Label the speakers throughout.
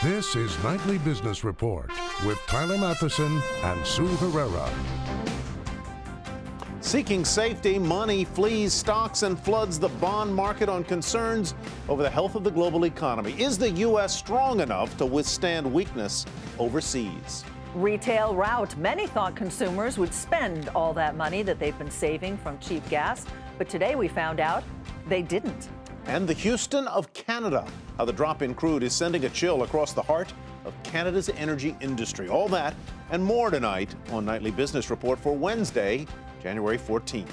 Speaker 1: This is Nightly Business Report with Tyler Matheson and Sue Herrera.
Speaker 2: Seeking safety, money flees stocks and floods the bond market on concerns over the health of the global economy. Is the U.S. strong enough to withstand weakness overseas?
Speaker 3: Retail rout. Many thought consumers would spend all that money that they've been saving from cheap gas, but today we found out they didn't.
Speaker 2: And the Houston of Canada, how the drop in crude is sending a chill across the heart of Canada's energy industry. All that and more tonight on Nightly Business Report for Wednesday, January 14th.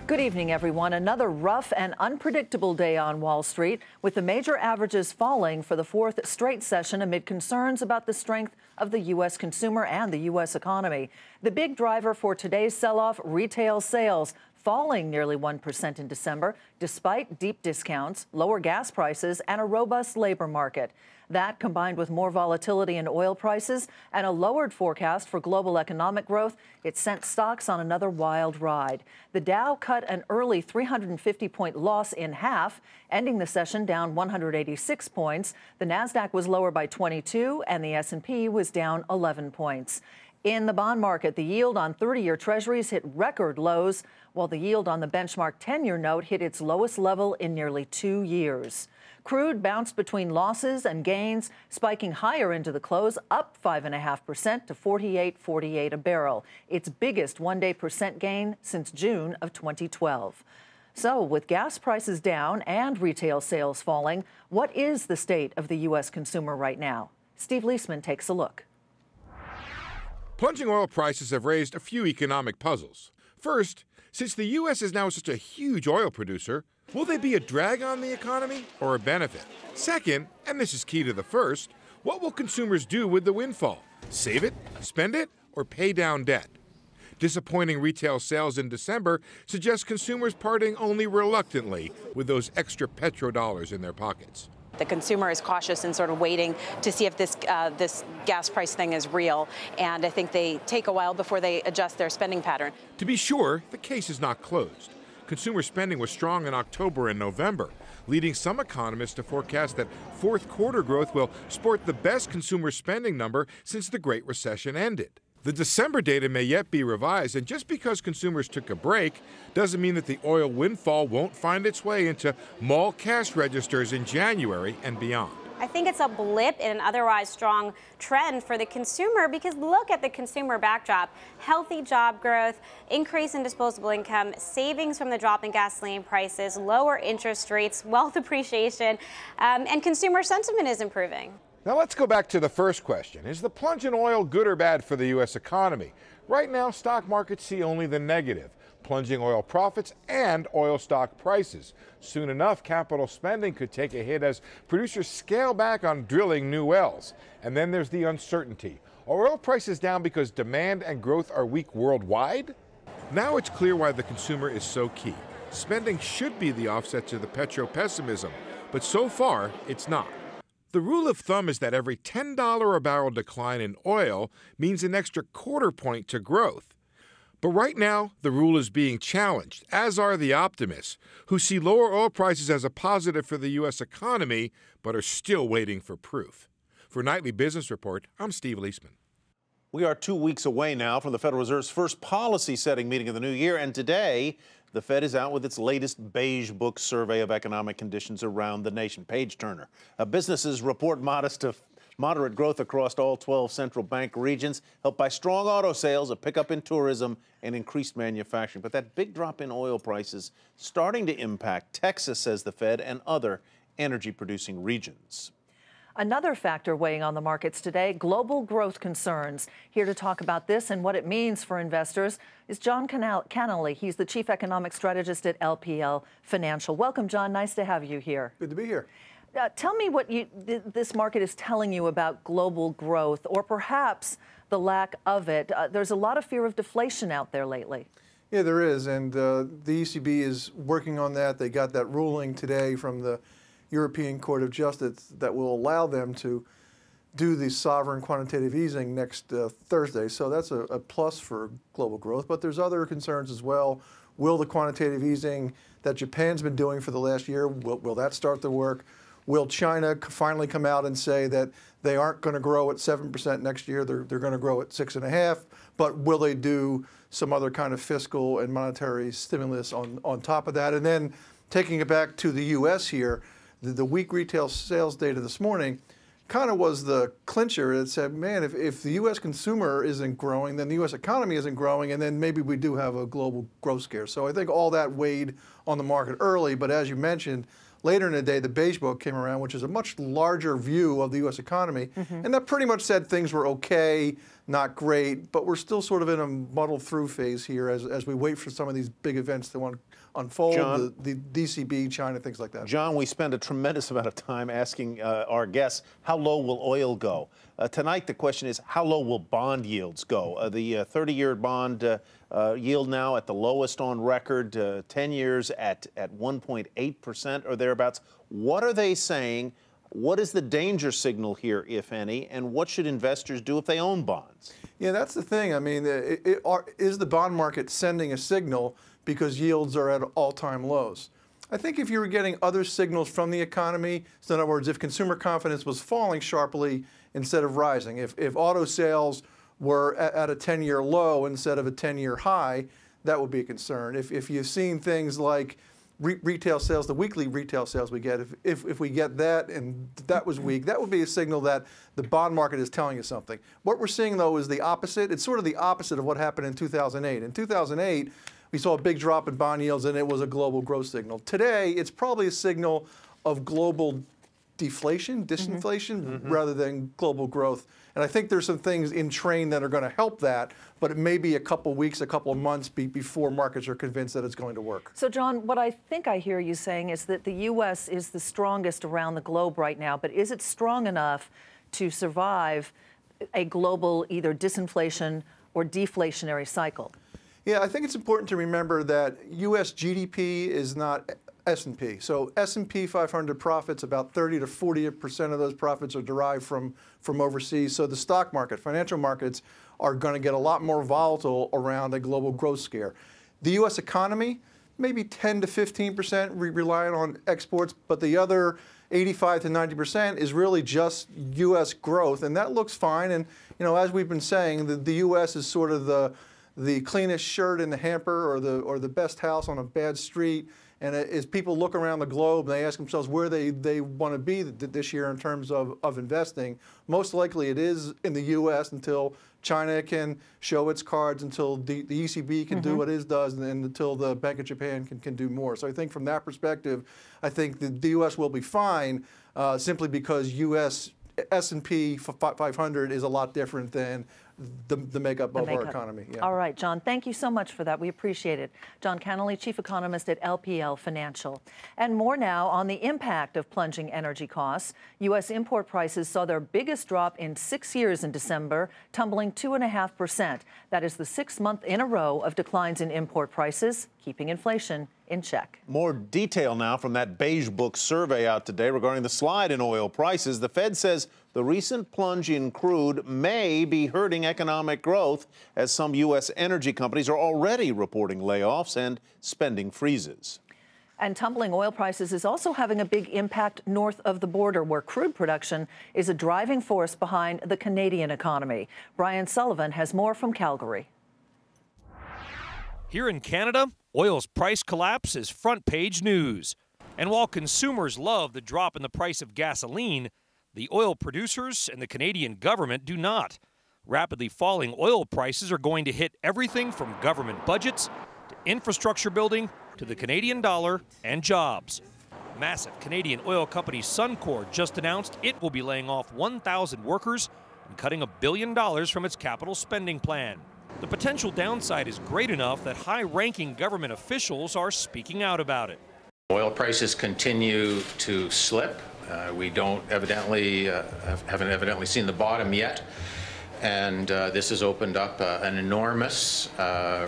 Speaker 3: Good evening, everyone. Another rough and unpredictable day on Wall Street, with the major averages falling for the fourth straight session amid concerns about the strength of the U.S. consumer and the U.S. economy. The big driver for today's sell-off, retail sales, falling nearly 1% in December, despite deep discounts, lower gas prices, and a robust labor market. That, combined with more volatility in oil prices and a lowered forecast for global economic growth, it sent stocks on another wild ride. The Dow cut an early 350-point loss in half, ending the session down 186 points. The Nasdaq was lower by 22, and the S&P was down 11 points. In the bond market, the yield on 30-year Treasuries hit record lows, while the yield on the benchmark 10-year note hit its lowest level in nearly 2 years. Crude bounced between losses and gains, spiking higher into the close, up 5.5% to $48.48 a barrel, its biggest one-day percent gain since June of 2012. So, with gas prices down and retail sales falling, what is the state of the U.S. consumer right now? Steve Leisman takes a look.
Speaker 4: Plunging oil prices have raised a few economic puzzles. First, since the U.S. is now such a huge oil producer, will they be a drag on the economy or a benefit? Second, and this is key to the first, what will consumers do with the windfall? Save it, spend it, or pay down debt? Disappointing retail sales in December suggest consumers parting only reluctantly with those extra petrodollars in their pockets.
Speaker 5: The consumer is cautious and sort of waiting to see if this gas price thing is real, and I think they take a while before they adjust their spending pattern.
Speaker 4: To be sure, the case is not closed. Consumer spending was strong in October and November, leading some economists to forecast that fourth quarter growth will sport the best consumer spending number since the Great Recession ended. The December data may yet be revised, and just because consumers took a break doesn't mean that the oil windfall won't find its way into mall cash registers in January and beyond.
Speaker 6: I think it's a blip in an otherwise strong trend for the consumer, because look at the consumer backdrop. Healthy job growth, increase in disposable income, savings from the drop in gasoline prices, lower interest rates, wealth appreciation, and consumer sentiment is improving.
Speaker 4: Now let's go back to the first question. Is the plunge in oil good or bad for the U.S. economy? Right now, stock markets see only the negative, plunging oil profits and oil stock prices. Soon enough, capital spending could take a hit as producers scale back on drilling new wells. And then there's the uncertainty. Are oil prices down because demand and growth are weak worldwide? Now it's clear why the consumer is so key. Spending should be the offset to the petro-pessimism, but so far, it's not. The rule of thumb is that every $10 a barrel decline in oil means an extra quarter point to growth. But right now, the rule is being challenged, as are the optimists, who see lower oil prices as a positive for the U.S. economy, but are still waiting for proof. For Nightly Business Report, I'm Steve Leisman.
Speaker 2: We are 2 weeks away now from the Federal Reserve's first policy-setting meeting of the new year, and today, the Fed is out with its latest Beige Book survey of economic conditions around the nation. Page Turner. Businesses report modest to moderate growth across all 12 central bank regions, helped by strong auto sales, a pickup in tourism, and increased manufacturing. But that big drop in oil prices starting to impact Texas, says the Fed, and other energy-producing regions.
Speaker 3: Another factor weighing on the markets today, global growth concerns. Here to talk about this and what it means for investors is John Cannelly. He's the Chief Economic Strategist at LPL Financial. Welcome, John. Nice to have you here.
Speaker 7: Good to be here.
Speaker 3: Tell me what this market is telling you about global growth, or perhaps the lack of it. There's a lot of fear of deflation out there lately.
Speaker 7: Yeah, there is, and the ECB is working on that. They got that ruling today from the European Court of Justice that will allow them to do the sovereign quantitative easing next Thursday. So that's a plus for global growth. But there's other concerns as well. Will the quantitative easing that Japan's been doing for the last year, will that start to work? Will China finally come out and say that they aren't going to grow at 7% next year, they're going to grow at 6.5%, but will they do some other kind of fiscal and monetary stimulus on top of that? And then taking it back to the U.S. here, the weak retail sales data this morning kind of was the clincher that said, man, if the U.S. consumer isn't growing, then the U.S. economy isn't growing, and then maybe we do have a global growth scare. So I think all that weighed on the market early, but as you mentioned, later in the day, the Beige Book came around, which is a much larger view of the U.S. economy, and that pretty much said things were okay, not great, but we're still sort of in a muddle through phase here as we wait for some of these big events to unfold,
Speaker 2: John,
Speaker 7: the DCB, China, things like that.
Speaker 2: John, we spend a tremendous amount of time asking our guests, how low will oil go? Tonight, the question is, how low will bond yields go? The 30-year bond yield now at the lowest on record, 10 years at 1.8% or thereabouts. What are they saying? What is the danger signal here, if any, and what should investors do if they own bonds?
Speaker 7: Yeah, that's the thing. I mean, is the bond market sending a signal because yields are at all-time lows? I think if you were getting other signals from the economy, so in other words, if consumer confidence was falling sharply instead of rising, if auto sales were at a 10-year low instead of a 10-year high, that would be a concern. If you've seen things like retail sales, the weekly retail sales we get, if we get that and that was weak, that would be a signal that the bond market is telling you something. What we're seeing, though, is the opposite. It's sort of the opposite of what happened in 2008. In 2008, we saw a big drop in bond yields, and it was a global growth signal. Today, it's probably a signal of global deflation, disinflation, rather than global growth. And I think there's some things in train that are going to help that, but it may be a couple weeks, a couple of months before markets are convinced that it's going to work.
Speaker 3: So, John, what I think I hear you saying is that the U.S. is the strongest around the globe right now, but is it strong enough to survive a global either disinflation or deflationary cycle?
Speaker 7: Yeah, I think it's important to remember that U.S. GDP is not S&P. So S&P 500 profits, about 30 to 40% of those profits are derived from overseas. So the stock market, financial markets are going to get a lot more volatile around a global growth scare. The U.S. economy, maybe 10 to 15% reliant on exports, but the other 85 to 90% is really just U.S. growth, and that looks fine. And as we've been saying, the U.S. is sort of the cleanest shirt in the hamper or the best house on a bad street. And as people look around the globe, they ask themselves where they want to be this year in terms of investing. Most likely it is in the U.S. until China can show its cards, until the ECB can do what it does, and until the Bank of Japan can do more. So I think from that perspective, I think the U.S. will be fine simply because U.S. S&P 500 is a lot different than the makeup of our economy. Yeah.
Speaker 3: All right, John, thank you so much for that. We appreciate it. John Cannelly, Chief Economist at LPL Financial. And more now on the impact of plunging energy costs. U.S. import prices saw their biggest drop in 6 years in December, tumbling 2.5%. That is the 6th month in a row of declines in import prices, keeping inflation in check.
Speaker 2: More detail now from that Beige Book survey out today regarding the slide in oil prices. The Fed says the recent plunge in crude may be hurting economic growth, as some U.S. energy companies are already reporting layoffs and spending freezes.
Speaker 3: And tumbling oil prices is also having a big impact north of the border, where crude production is a driving force behind the Canadian economy. Brian Sullivan has more from Calgary.
Speaker 8: Here in Canada, oil's price collapse is front-page news. And while consumers love the drop in the price of gasoline, the oil producers and the Canadian government do not. Rapidly falling oil prices are going to hit everything from government budgets to infrastructure building to the Canadian dollar and jobs. Massive Canadian oil company Suncor just announced it will be laying off 1,000 workers and cutting $1 billion from its capital spending plan. The potential downside is great enough that high-ranking government officials are speaking out about it.
Speaker 9: Oil prices continue to slip. We haven't evidently seen the bottom yet, and this has opened up an enormous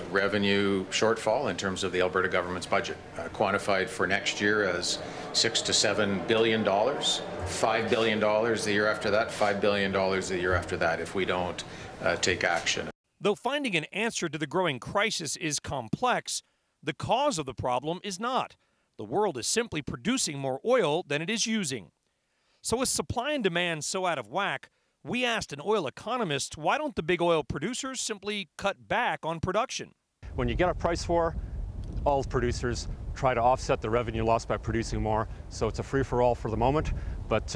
Speaker 9: revenue shortfall in terms of the Alberta government's budget, quantified for next year as $6 to $7 billion, $5 billion the year after that, $5 billion the year after that if we don't take action.
Speaker 8: Though finding an answer to the growing crisis is complex, the cause of the problem is not. The world is simply producing more oil than it is using. So with supply and demand so out of whack, we asked an oil economist, why don't the big oil producers simply cut back on production?
Speaker 10: When you get a price war, all producers try to offset the revenue loss by producing more. So it's a free-for-all for the moment. But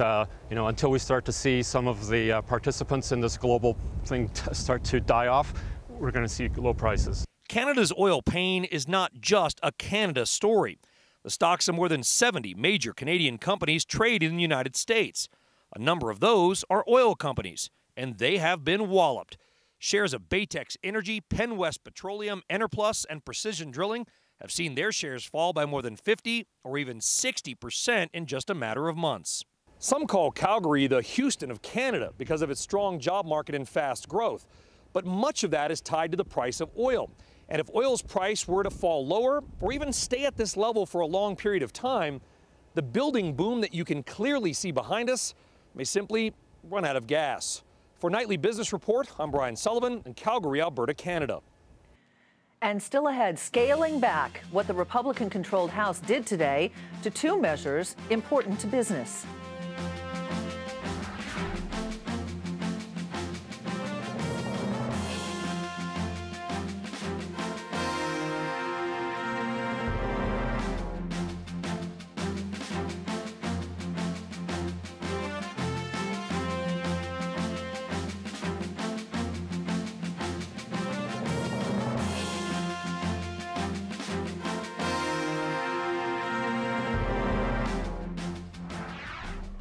Speaker 10: until we start to see some of the participants in this global thing start to die off, we're going to see low prices.
Speaker 8: Canada's oil pain is not just a Canada story. The stocks of more than 70 major Canadian companies trade in the United States. A number of those are oil companies, and they have been walloped. Shares of Baytex Energy, Penn West Petroleum, Enerplus, and Precision Drilling have seen their shares fall by more than 50 or even 60% in just a matter of months. Some call Calgary the Houston of Canada because of its strong job market and fast growth. But much of that is tied to the price of oil. And if oil's price were to fall lower or even stay at this level for a long period of time, the building boom that you can clearly see behind us may simply run out of gas. For Nightly Business Report, I'm Brian Sullivan in Calgary, Alberta, Canada.
Speaker 3: And still ahead, scaling back what the Republican-controlled House did today to two measures important to business.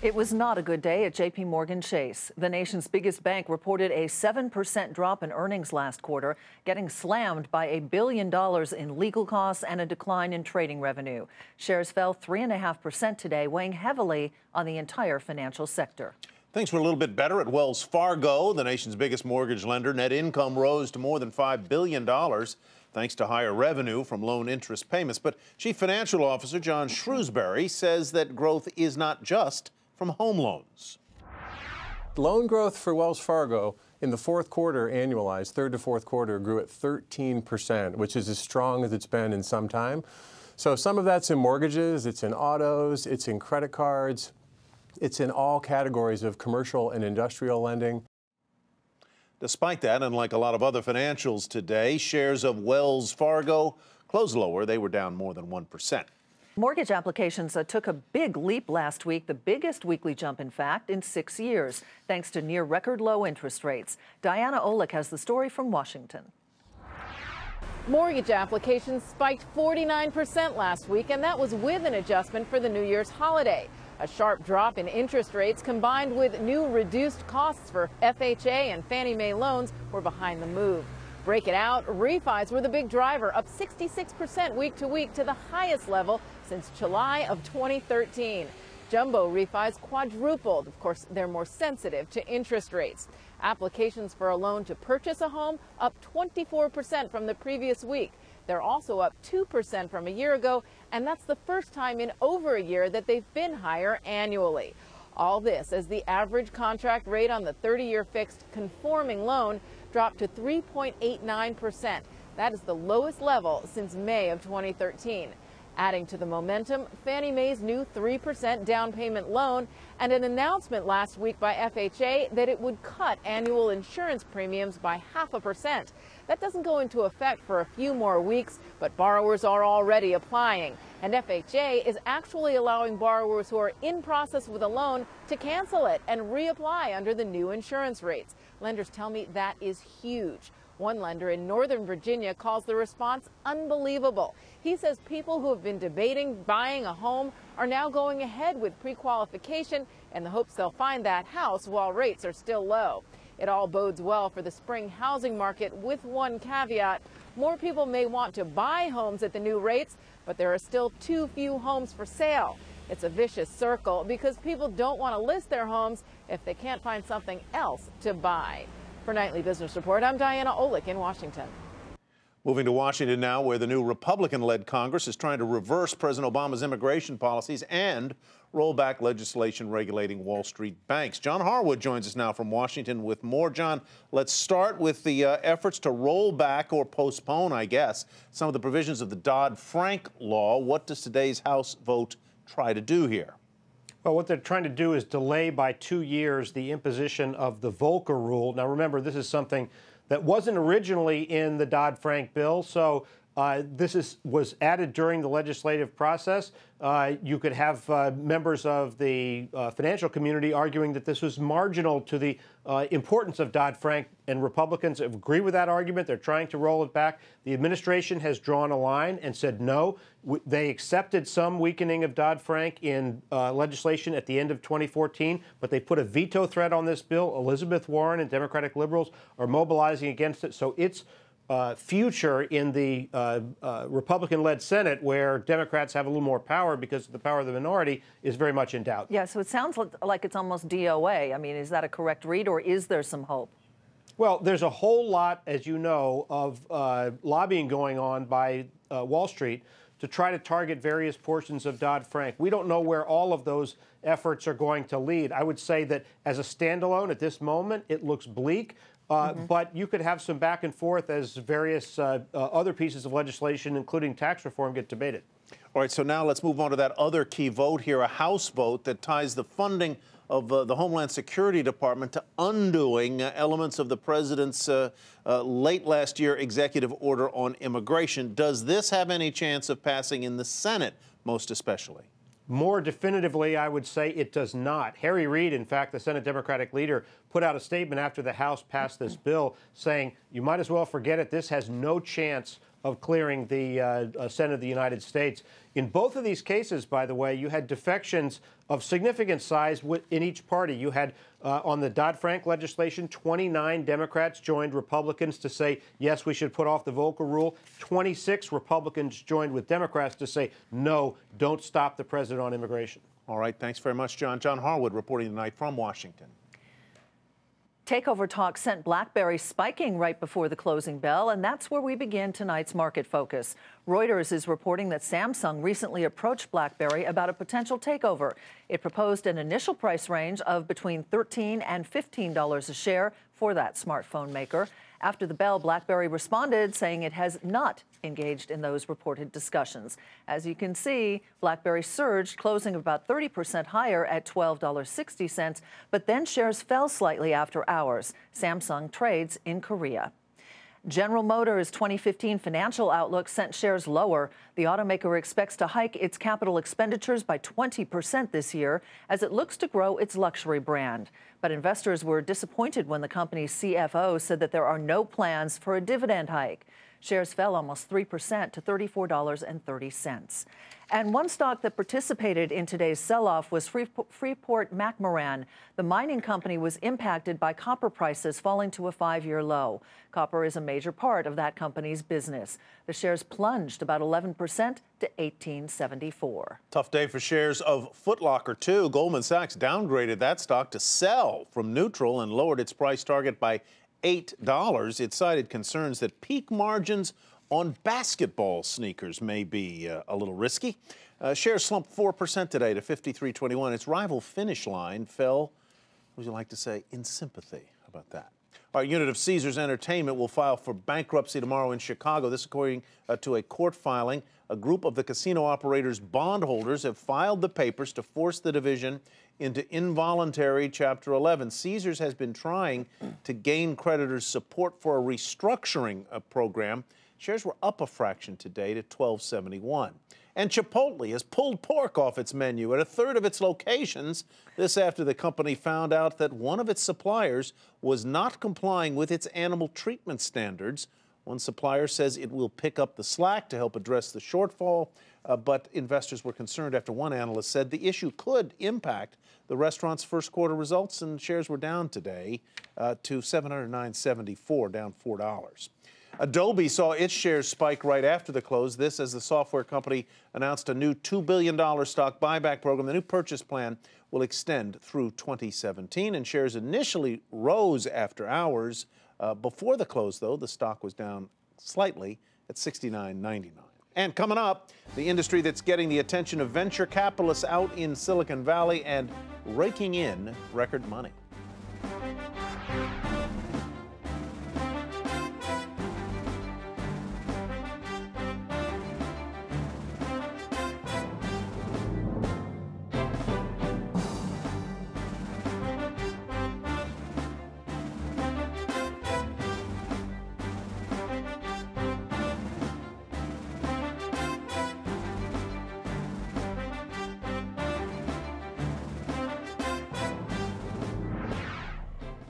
Speaker 3: It was not a good day at J.P. Morgan Chase. The nation's biggest bank reported a 7% drop in earnings last quarter, getting slammed by $1 billion in legal costs and a decline in trading revenue. Shares fell 3.5% today, weighing heavily on the entire financial sector.
Speaker 2: Things were a little bit better at Wells Fargo, the nation's biggest mortgage lender. Net income rose to more than $5 billion. Thanks to higher revenue from loan interest payments. But Chief Financial Officer John Shrewsbury says that growth is not just from home loans.
Speaker 11: Loan growth for Wells Fargo in the fourth quarter, annualized, third to fourth quarter, grew at 13%, which is as strong as it's been in some time. So some of that's in mortgages, it's in autos, it's in credit cards, it's in all categories of commercial and industrial lending.
Speaker 2: Despite that, unlike a lot of other financials today, shares of Wells Fargo closed lower. They were down more than 1%.
Speaker 3: Mortgage applications took a big leap last week, the biggest weekly jump, in fact, in 6 years, thanks to near record low interest rates. Diana Olick has the story from Washington.
Speaker 12: Mortgage applications spiked 49% last week, and that was with an adjustment for the New Year's holiday. A sharp drop in interest rates combined with new reduced costs for FHA and Fannie Mae loans were behind the move. Break it out, refis were the big driver, up 66% week to week to the highest level since July of 2013. Jumbo refis quadrupled. Of course, they're more sensitive to interest rates. Applications for a loan to purchase a home up 24% from the previous week. They're also up 2% from a year ago, and that's the first time in over a year that they've been higher annually. All this as the average contract rate on the 30-year fixed conforming loan dropped to 3.89%. That is the lowest level since May of 2013. Adding to the momentum, Fannie Mae's new 3% down payment loan and an announcement last week by FHA that it would cut annual insurance premiums by 0.5%. That doesn't go into effect for a few more weeks, but borrowers are already applying. And FHA is actually allowing borrowers who are in process with a loan to cancel it and reapply under the new insurance rates. Lenders tell me that is huge. One lender in Northern Virginia calls the response unbelievable. He says people who have been debating buying a home are now going ahead with pre-qualification in the hopes they'll find that house while rates are still low. It all bodes well for the spring housing market, with one caveat. More people may want to buy homes at the new rates, but there are still too few homes for sale. It's a vicious circle because people don't want to list their homes if they can't find something else to buy. For Nightly Business Report, I'm Diana Olick in Washington.
Speaker 2: Moving to Washington now, where the new Republican-led Congress is trying to reverse President Obama's immigration policies and roll back legislation regulating Wall Street banks. John Harwood joins us now from Washington with more. John, let's start with the efforts to roll back or postpone, I guess, some of the provisions of the Dodd-Frank law. What does today's House vote try to do here?
Speaker 13: Well, what they're trying to do is delay by 2 years the imposition of the Volcker rule. Now, remember, this is something that wasn't originally in the Dodd-Frank bill, so this was added during the legislative process. You could have members of the financial community arguing that this was marginal to the importance of Dodd-Frank, and Republicans agree with that argument. They're trying to roll it back. The administration has drawn a line and said no. They accepted some weakening of Dodd-Frank in legislation at the end of 2014, but they put a veto threat on this bill. Elizabeth Warren and Democratic liberals are mobilizing against it, so it's future in the Republican-led Senate, where Democrats have a little more power because of the power of the minority, is very much in doubt.
Speaker 3: Yeah, so it sounds like it's almost DOA. I mean, is that a correct read, or is there some hope?
Speaker 13: Well, there's a whole lot, as you know, of lobbying going on by Wall Street to try to target various portions of Dodd-Frank. We don't know where all of those efforts are going to lead. I would say that as a standalone at this moment, it looks bleak. But you could have some back and forth as various other pieces of legislation, including tax reform, get debated.
Speaker 2: All right, so now let's move on to that other key vote here, a House vote that ties the funding of the Homeland Security Department to undoing elements of the president's late last year executive order on immigration. Does this have any chance of passing in the Senate, most especially?
Speaker 13: More definitively, I would say it does not. Harry Reid, in fact, the Senate Democratic leader, put out a statement after the House passed this bill saying, you might as well forget it. This has no chance of clearing the Senate of the United States. In both of these cases, by the way, you had defections of significant size in each party. You had, on the Dodd-Frank legislation, 29 Democrats joined Republicans to say, yes, we should put off the Volcker rule. 26 Republicans joined with Democrats to say, no, don't stop the president on immigration.
Speaker 2: All right, thanks very much, John. John Harwood reporting tonight from Washington.
Speaker 3: Takeover talk sent BlackBerry spiking right before the closing bell, and that's where we begin tonight's market focus. Reuters is reporting that Samsung recently approached BlackBerry about a potential takeover. It proposed an initial price range of between $13 and $15 a share for that smartphone maker. After the bell, BlackBerry responded, saying it has not engaged in those reported discussions. As you can see, BlackBerry surged, closing about 30% higher at $12.60, but then shares fell slightly after hours. Samsung trades in Korea. General Motors' 2015 financial outlook sent shares lower. The automaker expects to hike its capital expenditures by 20% this year as it looks to grow its luxury brand. But investors were disappointed when the company's CFO said that there are no plans for a dividend hike. Shares fell almost 3% to $34.30. And one stock that participated in today's sell-off was Freeport-McMoRan. The mining company was impacted by copper prices falling to a 5-year low. Copper is a major part of that company's business. The shares plunged about 11% to $18.74.
Speaker 2: Tough day for shares of Foot Locker, too. Goldman Sachs downgraded that stock to sell from neutral and lowered its price target by $8. It cited concerns that peak margins on basketball sneakers may be a little risky. Shares slumped 4% today to $53.21. Its rival Finish Line fell, what would you like to say, in sympathy. How about that? Our unit of Caesars Entertainment will file for bankruptcy tomorrow in Chicago. This according to a court filing. A group of the casino operators' bondholders have filed the papers to force the division into involuntary Chapter 11. Caesars has been trying to gain creditors' support for a restructuring program. Shares were up a fraction today to $12.71. And Chipotle has pulled pork off its menu at a third of its locations. This after the company found out that one of its suppliers was not complying with its animal treatment standards. One supplier says it will pick up the slack to help address the shortfall, but investors were concerned after one analyst said the issue could impact the restaurant's first quarter results, and shares were down today to $709.74, down $4. Adobe saw its shares spike right after the close. This as the software company announced a new $2 billion stock buyback program. The new purchase plan will extend through 2017, and shares initially rose after hours. Before the close, though, the stock was down slightly at $69.99. And coming up, the industry that's getting the attention of venture capitalists out in Silicon Valley and raking in record money.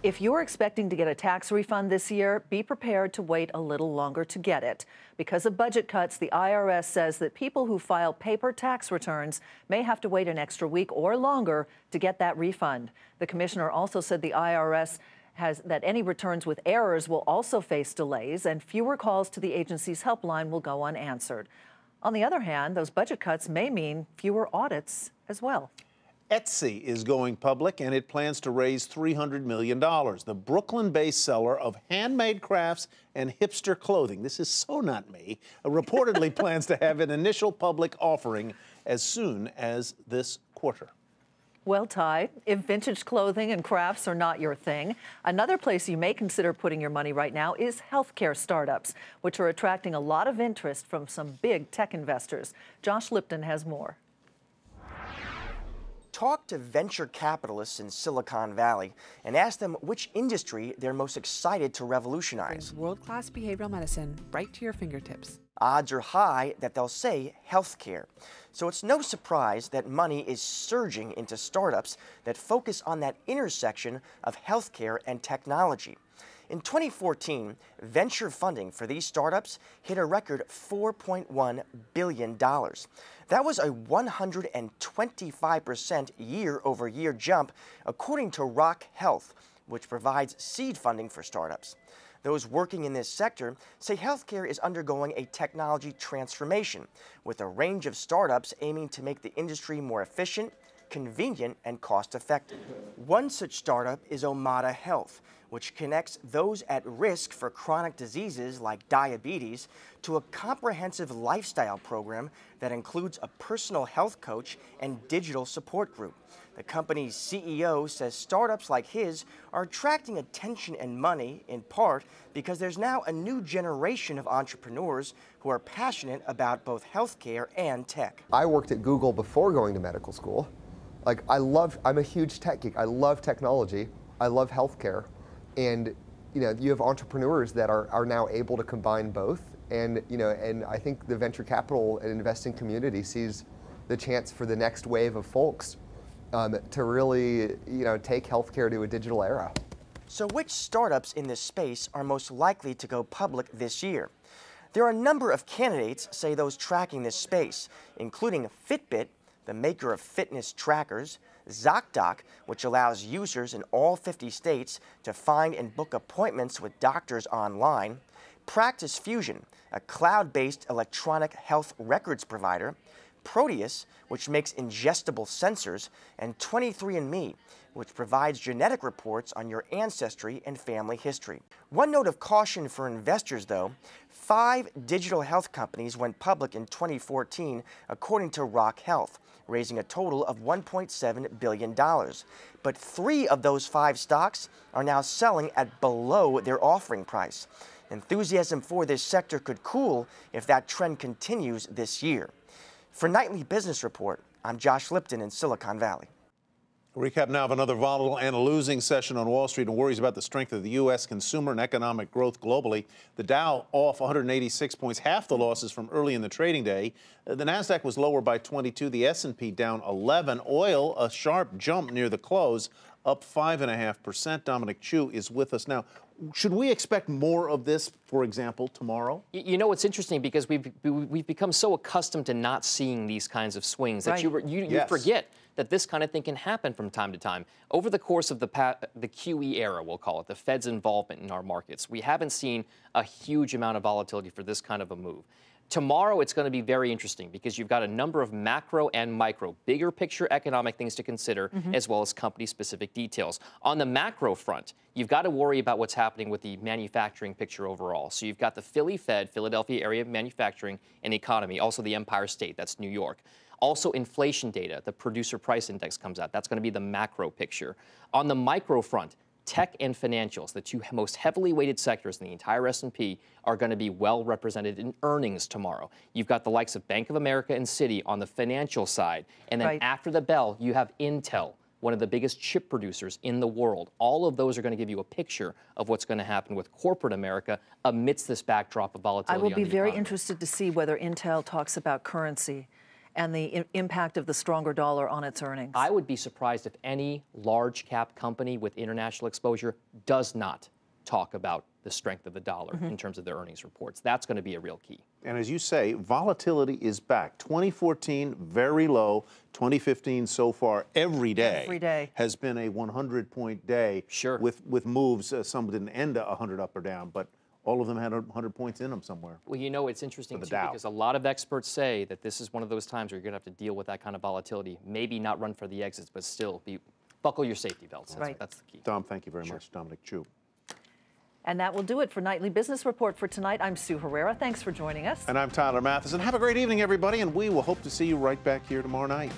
Speaker 3: If you're expecting to get a tax refund this year, be prepared to wait a little longer to get it. Because of budget cuts, the IRS says that people who file paper tax returns may have to wait an extra week or longer to get that refund. The commissioner also said the IRS has that any returns with errors will also face delays, and fewer calls to the agency's helpline will go unanswered. On the other hand, those budget cuts may mean fewer audits as well.
Speaker 2: Etsy is going public, and it plans to raise $300 million. The Brooklyn-based seller of handmade crafts and hipster clothing, this is so not me, reportedly plans to have an initial public offering as soon as this quarter.
Speaker 3: Well, Ty, if vintage clothing and crafts are not your thing, another place you may consider putting your money right now is healthcare startups, which are attracting a lot of interest from some big tech investors. Josh Lipton has more.
Speaker 14: Talk to venture capitalists in Silicon Valley and ask them which industry they're most excited to revolutionize.
Speaker 15: Brings world-class behavioral medicine right to your fingertips.
Speaker 14: Odds are high that they'll say healthcare. So it's no surprise that money is surging into startups that focus on that intersection of healthcare and technology. In 2014, venture funding for these startups hit a record $4.1 billion. That was a 125% year-over-year jump, according to Rock Health, which provides seed funding for startups. Those working in this sector say healthcare is undergoing a technology transformation, with a range of startups aiming to make the industry more efficient, convenient, and cost-effective. One such startup is Omada Health, which connects those at risk for chronic diseases like diabetes to a comprehensive lifestyle program that includes a personal health coach and digital support group. The company's CEO says startups like his are attracting attention and money in part because there's now a new generation of entrepreneurs who are passionate about both healthcare and tech.
Speaker 16: I worked at Google before going to medical school. I'm a huge tech geek. I love technology. I love healthcare. And you have entrepreneurs that are now able to combine both, and and I think the venture capital and investing community sees the chance for the next wave of folks to really take healthcare to a digital era.
Speaker 14: So which startups in this space are most likely to go public this year? There are a number of candidates, say those tracking this space, including Fitbit, the maker of fitness trackers, ZocDoc, which allows users in all 50 states to find and book appointments with doctors online, Practice Fusion, a cloud-based electronic health records provider, Proteus, which makes ingestible sensors, and 23andMe, which provides genetic reports on your ancestry and family history. One note of caution for investors, though, 5 digital health companies went public in 2014, according to Rock Health, raising a total of $1.7 billion. But 3 of those 5 stocks are now selling at below their offering price. Enthusiasm for this sector could cool if that trend continues this year. For Nightly Business Report, I'm Josh Lipton in Silicon Valley.
Speaker 2: Recap now of another volatile and a losing session on Wall Street and worries about the strength of the U.S. consumer and economic growth globally. The Dow off 186 points, half the losses from early in the trading day. The Nasdaq was lower by 22, the S&P down 11. Oil, a sharp jump near the close, up 5.5%. Dominic Chu is with us now. Should we expect more of this, for example, tomorrow?
Speaker 17: You know, it's interesting because we've become so accustomed to not seeing these kinds of swings that you forget that this kind of thing can happen from time to time. Over the course of the QE era, we'll call it, the Fed's involvement in our markets, we haven't seen a huge amount of volatility for this kind of a move. Tomorrow, it's going to be very interesting because you've got a number of macro and micro, bigger picture economic things to consider, as well as company-specific details. On the macro front, you've got to worry about what's happening with the manufacturing picture overall. So you've got the Philly Fed, Philadelphia area manufacturing and economy, also the Empire State, that's New York. Also inflation data, the producer price index comes out. That's going to be the macro picture. On the micro front, tech and financials, the 2 most heavily weighted sectors in the entire S&P, are going to be well represented in earnings tomorrow. You've got the likes of Bank of America and Citi on the financial side. And then after the bell, you have Intel, one of the biggest chip producers in the world. All of those are going to give you a picture of what's going to happen with corporate America amidst this backdrop of volatility.
Speaker 3: I will be very interested to see whether Intel talks about currency and the impact of the stronger dollar on its earnings.
Speaker 17: I would be surprised if any large cap company with international exposure does not talk about the strength of the dollar in terms of their earnings reports. That's going to be a real key.
Speaker 2: And as you say, volatility is back. 2014, very low. 2015 so far, every day has been a 100-point day.
Speaker 17: Sure.
Speaker 2: With moves, some didn't end 100 up or down, but all of them had 100 points in them somewhere.
Speaker 17: Well, you know, it's interesting, too, because a lot of experts say that this is one of those times where you're going to have to deal with that kind of volatility. Maybe not run for the exits, but still buckle your safety belts. That's the key.
Speaker 2: Dom, thank you very much. Dominic Chu.
Speaker 3: And that will do it for Nightly Business Report for tonight. I'm Sue Herrera. Thanks for joining us.
Speaker 2: And I'm Tyler Mathisen. Have a great evening, everybody, and we will hope to see you right back here tomorrow night.